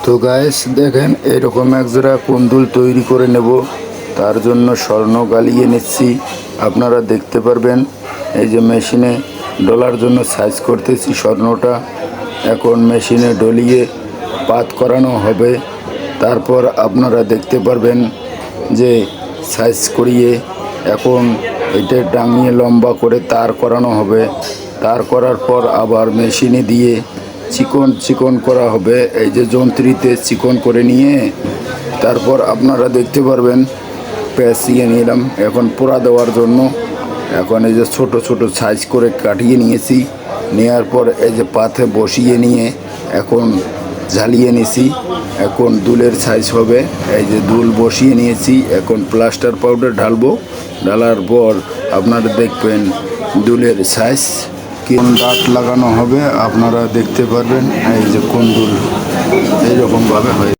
তো গাইস দেখেন এরকম এক জোড়া কুন্দুল তৈরি করে নেব। তার জন্য স্বর্ণ গালিয়ে নিচ্ছি, আপনারা দেখতে পারবেন। এই যে মেশিনে ডলার জন্য সাইজ করতেছি স্বর্ণটা। এখন মেশিনে ডলিয়ে পাত করানো হবে। তারপর আপনারা দেখতে পারবেন যে সাইজ করিয়ে এখন এটা ডাঙিয়ে লম্বা করে তার করানো হবে। তার করার পর আবার মেশিনে দিয়ে চিকন চিকন করা হবে। এই যে যন্ত্রীতে চিকন করে নিয়ে তারপর আপনারা দেখতে পারবেন পেঁচিয়ে নিলাম এখন পোড়া দেওয়ার জন্য। এখন এই যে ছোট ছোট সাইজ করে কাটিয়ে নিয়েছি, নেওয়ার পর এই যে পাথে বসিয়ে নিয়ে এখন ঝালিয়ে নিয়েছি। এখন দুলের সাইজ হবে। এই যে দুল বসিয়ে নিয়েছি, এখন প্লাস্টার পাউডার ঢালবো। ঢালার পর আপনারা দেখবেন দুলের সাইজ কোন ডাট লাগানো হবে, আপনারা দেখতে পারবেন। এই যে কোন দুল এইরকমভাবে হয়ে